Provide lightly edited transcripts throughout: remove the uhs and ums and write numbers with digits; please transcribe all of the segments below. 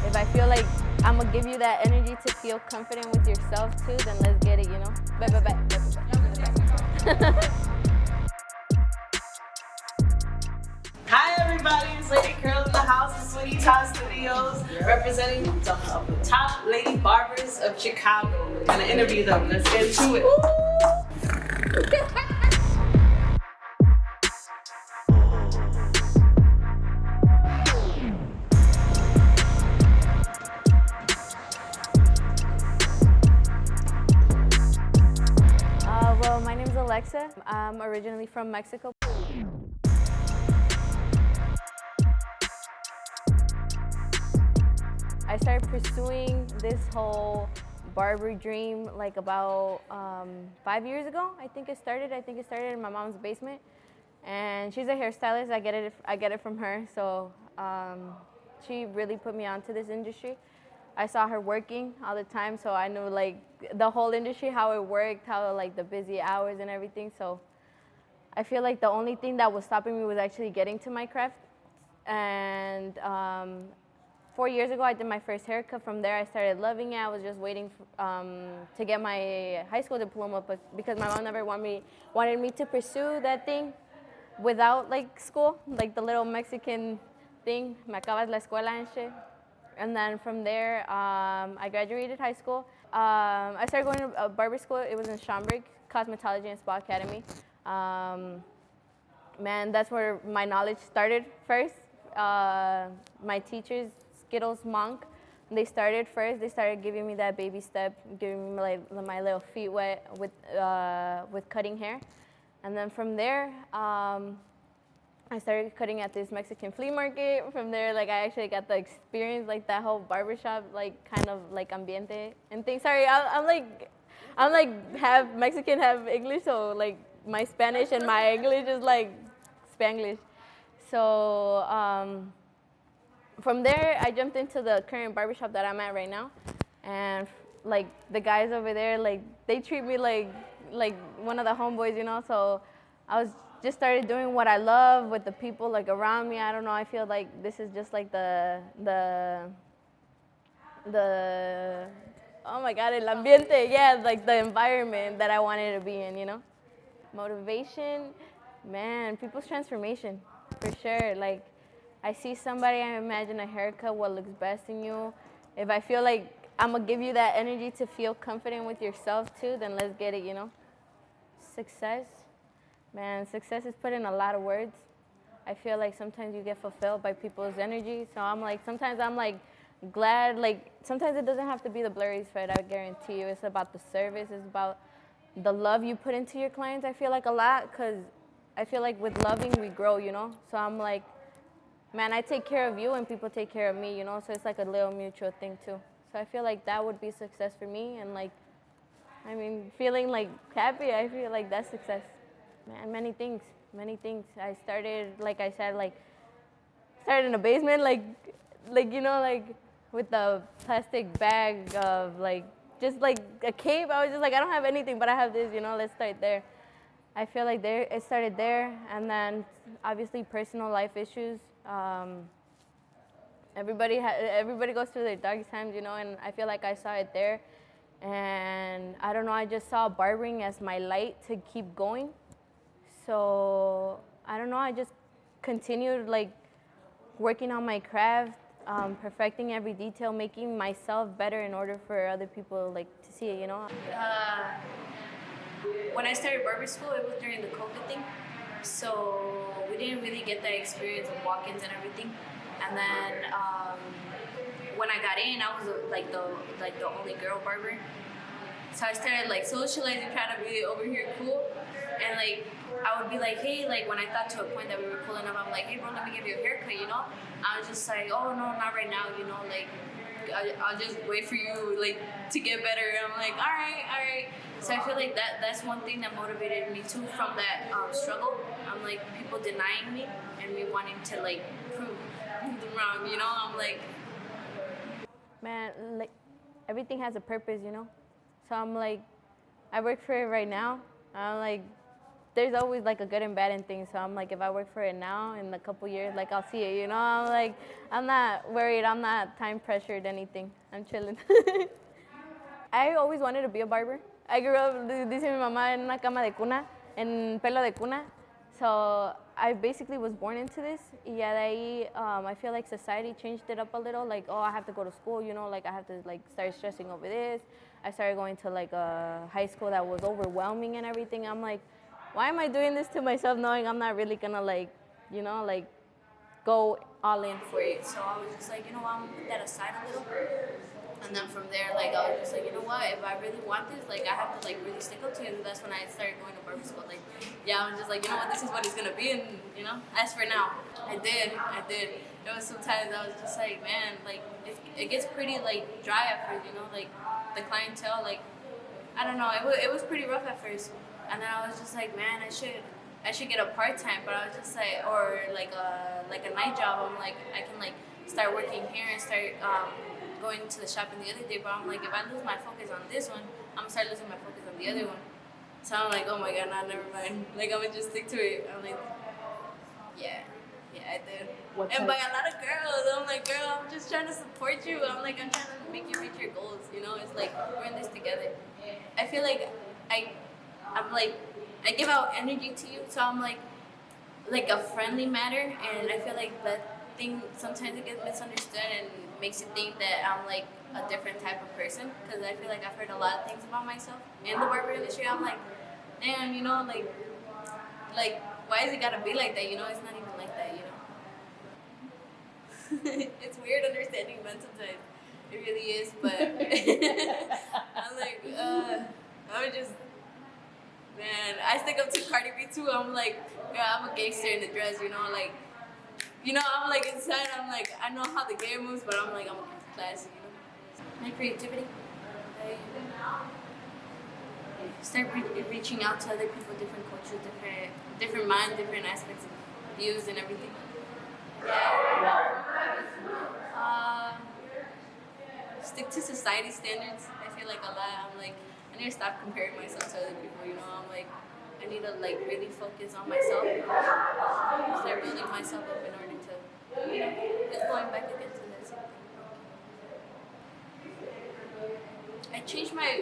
If I feel like I'm gonna give you that energy to feel confident with yourself too, then let's get it, you know? Hi everybody, it's Lady Curl in the house at Sweetie Todd Studios, representing some of the top lady barbers of Chicago. We're gonna interview them. Let's get into it. Well, my name is Alexa. I'm originally from Mexico. I started pursuing this whole barber dream like about 5 years ago. I think it started in my mom's basement, and she's a hairstylist. I get it from her. So she really put me onto this industry. I saw her working all the time, so I knew like the whole industry, how it worked, how like the busy hours and everything. So I feel like the only thing that was stopping me was actually getting to my craft. And 4 years ago, I did my first haircut. From there, I started loving it. I was just waiting to get my high school diploma, but because my mom never wanted me to pursue that thing without like school, like the little Mexican thing, me acabas la escuela and shit. And then from there, I graduated high school. I started going to a barber school. It was in Schaumburg, Cosmetology and Spa Academy. Man, that's where my knowledge started first. My teachers, Skittles Monk, they started first. They started giving me that baby step, giving me like my little feet wet with cutting hair. And then from there, I started cutting at this Mexican flea market. From there, like I actually got the experience, like that whole barbershop, like kind of like ambiente and things. Sorry, I'm like half Mexican, half English, so like my Spanish and my English is like Spanglish. So from there, I jumped into the current barbershop that I'm at right now, and like the guys over there, like they treat me like one of the homeboys, you know. So I was just started doing what I love with the people like around me. I don't know. I feel like this is just like the oh my God, el ambiente. Yeah, like the environment that I wanted to be in, you know. Motivation, man, people's transformation, for sure. Like, I see somebody, I imagine a haircut, what looks best in you. If I feel like I'm gonna give you that energy to feel confident with yourself too, then let's get it, you know. Success, man, success is put in a lot of words. I feel like sometimes you get fulfilled by people's energy. So sometimes I'm like glad, like sometimes it doesn't have to be the blurry thread, I guarantee you. It's about the service, it's about the love you put into your clients. I feel like a lot, because I feel like with loving we grow, you know. So I'm like, man, I take care of you and people take care of me, you know. So it's like a little mutual thing too. So I feel like that would be success for me. And like, I mean, feeling like happy, I feel like that's success. Man, many things. I started, like I said, like started in a basement, like you know, like with the plastic bag of like just like a cape. I was just like, I don't have anything, but I have this, you know. Let's start there. I feel like it started there, and then obviously personal life issues. Everybody goes through their dark times, you know, and I feel like I saw it there, and I don't know. I just saw barbering as my light to keep going. So I don't know. I just continued like working on my craft, perfecting every detail, making myself better in order for other people like to see it, you know. When I started barber school, it was during the COVID thing, so we didn't really get that experience of walk-ins and everything. And then when I got in, I was like the only girl barber, so I started like socializing, trying to be over here cool, and like I would be like, hey, like when I thought to a point that we were pulling up, I'm like, hey bro, let me give you a haircut, you know. I was just like, oh no, not right now, you know, like I'll just wait for you like to get better. And I'm like, all right. So I feel like that's one thing that motivated me too from that struggle. I'm like, people denying me and me wanting to like prove them wrong, you know. I'm like, Man, like everything has a purpose, you know. So I'm like, I work for it right now. I'm like, there's always like a good and bad in things. So I'm like, if I work for it now, in a couple years, like I'll see it. You know, I'm like, I'm not worried. I'm not time pressured. Anything. I'm chilling. I always wanted to be a barber. I grew up, dice mi mamá, en una cama de cuna, en pelo de cuna. So I basically was born into this. Y ya de ahí, I feel like society changed it up a little. Like, oh, I have to go to school, you know, like I have to like start stressing over this. I started going to like a high school that was overwhelming and everything. I'm like, why am I doing this to myself knowing I'm not really gonna like, you know, like go all in For it. So I was just like, you know what, I'm gonna put that aside a little. And then from there, like, I was just like, you know what, if I really want this, like, I have to, like, really stick up to it. And that's when I started going to barber school. Like, yeah, I was just like, you know what, this is what it's going to be. And, you know, as for now, I did. There was sometimes I was just like, man, like, it gets pretty, like, dry at first, you know, like, the clientele, like, I don't know, it was pretty rough at first. And then I was just like, man, I should get a part-time. But I was just like, or, like a night job. I'm like, I can, like, start working here and start, going to the shop in the other day, but I'm like, if I lose my focus on this one, I'm gonna start losing my focus on the other one. So I'm like, oh my god, nah, never mind. Like, I'm gonna just stick to it. I'm like, yeah, I did. And by a lot of girls, I'm like, girl, I'm just trying to support you. I'm like, I'm trying to make you reach your goals. You know, it's like we're in this together. I feel like I'm like, I give out energy to you, so I'm like a friendly matter, and I feel like that thing sometimes it gets misunderstood and makes you think that I'm like a different type of person, because I feel like I've heard a lot of things about myself in the barber industry. I'm like, damn, you know, like why is it gotta be like that? You know, it's not even like that, you know. It's weird understanding men sometimes. It really is, but I'm like, I'm just, man, I stick up to Cardi B too. I'm like, yeah, I'm a gangster in the dress, you know, like. You know, I'm like inside, I'm like, I know how the game moves, but I'm like, I'm classy, you know. My creativity. I start reaching out to other people, different cultures, different minds, different aspects of views and everything. Stick to society standards. I feel like a lot. I'm like, I need to stop comparing myself to other people, you know. I'm like, I need to like really focus on myself. Start building myself up in order to, you know, just going back again to that same thing. I changed my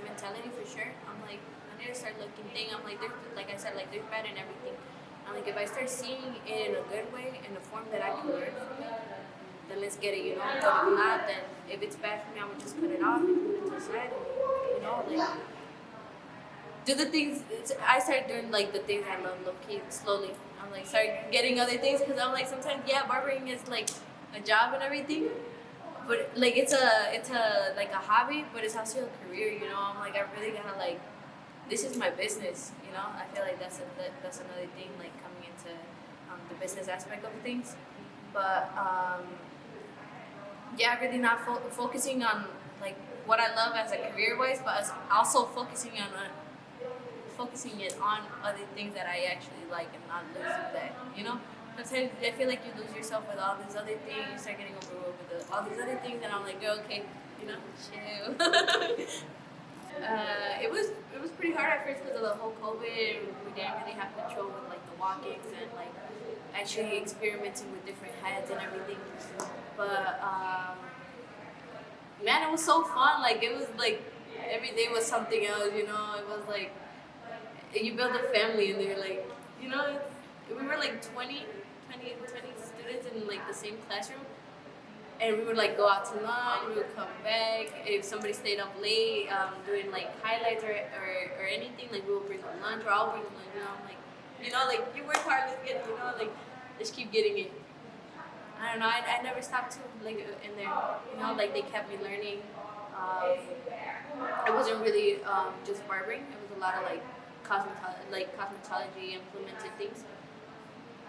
mentality for sure. I'm like, I need to start looking things. I'm like, like I said, like there's bad in everything. I'm like, if I start seeing it in a good way, in a form that I can learn from it, then let's get it, you know. But if not, then if it's bad for me, I'm gonna just cut it off and put it to the side, you know, like. Do the things. I started doing like the things I love, low key, slowly. I'm like start getting other things, because I'm like sometimes, yeah, barbering is like a job and everything, but like it's a like a hobby, but it's also a career, you know. I'm like, I really gotta like, this is my business, you know. I feel like that's another thing, like coming into the business aspect of things, but yeah, really not focusing on like what I love as a career wise, but also focusing it on other things that I actually like, and not losing that, you know. Sometimes I feel like you lose yourself with all these other things. You start getting overwhelmed with all these other things, and I'm like, oh, okay, you know, chill. It was pretty hard at first because of the whole COVID. We didn't really have control with like the walk-ins and like actually experimenting with different heads and everything. But man, it was so fun. Like it was like every day was something else, you know. It was like you build a family, and they're like, you know, we were like 20 students in like the same classroom, and we would like go out to lunch, we would come back. If somebody stayed up late doing like highlights or anything, like we would bring them lunch, or I'll bring them lunch, you know. I'm like, you know, like you work hard, let's get it, you know, like let's keep getting it. I don't know, I never stopped to like in there, you know, like they kept me learning. It wasn't really just barbering, it was a lot of like cosmetology implemented things.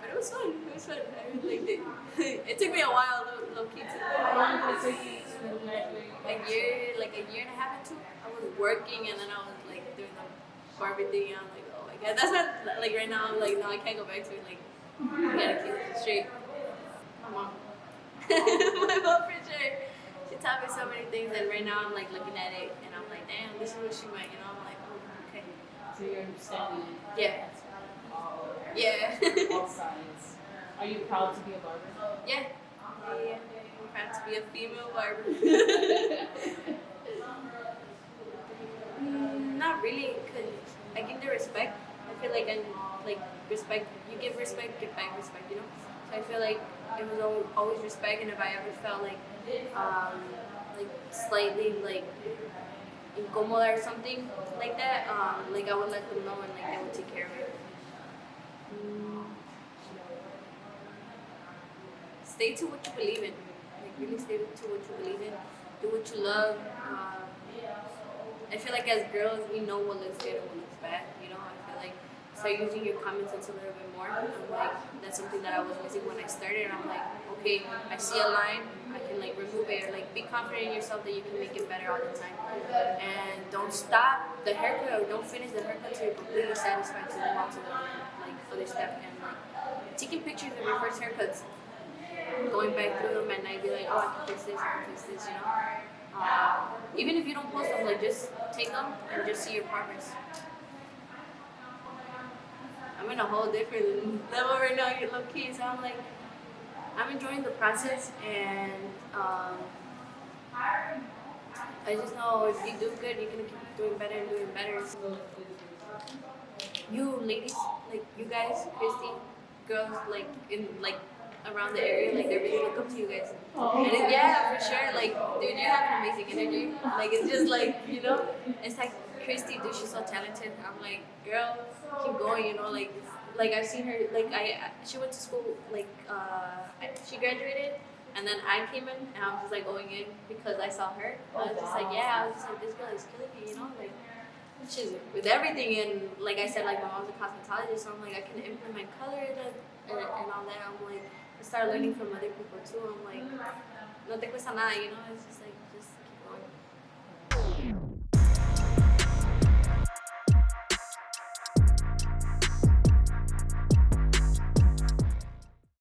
But it was fun. I really liked it. It took me a while, low key. How long did it take you to graduate? A year and a half or two. I was working, and then I was like doing the barber thing. And I'm like, oh my god, that's not like right now. I'm like, no, I can't go back to it. Like, I gotta keep it straight. My mom, my mom for sure. She taught me so many things, and right now I'm like looking at it, and I'm like, damn, this is what she meant. You know, I'm like, oh, okay. So you're understanding Yeah. all, Yeah. all sides. Are you proud to be a barber? Yeah. Yeah. I'm proud to be a female barber. Not really, because I give the respect. I feel like I'm like respect. You give respect, give back respect. You know. So I feel like it was always respect, and if I ever felt like slightly like incómoda or something like that, like I would let them know and like they would take care of it. Stay to what you believe in. Like really stay to what you believe in. Do what you love. I feel like as girls, we know what looks good and what looks bad. You know, I feel like start using your common sense a little bit more. And like that's something that I was missing when I started. And I'm like, okay, I see a line, I can like remove it. Or like be confident in yourself that you can make it better all the time. And don't stop the haircut or don't finish the haircut till you're completely satisfied to move on to the like other step. And like taking pictures of your first haircuts, going back through them, and I'd be like, oh, I can fix this, I can fix this, you know. Even if you don't post them, like just take them and just see your progress. I'm in a whole different level right now, you low key. So I'm like, I'm enjoying the process, and I just know if you do good, you're gonna keep doing better and doing better. So you ladies, like you guys, Christy, girls, like in like around the area, like they really look up to you guys. And yeah, for sure, like dude, you have an amazing energy. Like it's just like, you know, it's like Christy, dude, she's so talented. I'm like, girl, keep going, you know, like I've seen her, like she went to school, like she graduated, and then I came in, and I was just like going in because I saw her. I was just like, yeah, I was just like, this girl is killing me, you know, like she's with everything. And like I said, like my mom's a cosmetologist, so I'm like I can implement color and all that. I'm like I start learning from other people too. I'm like, no te cuesta nada, you know. It's just like just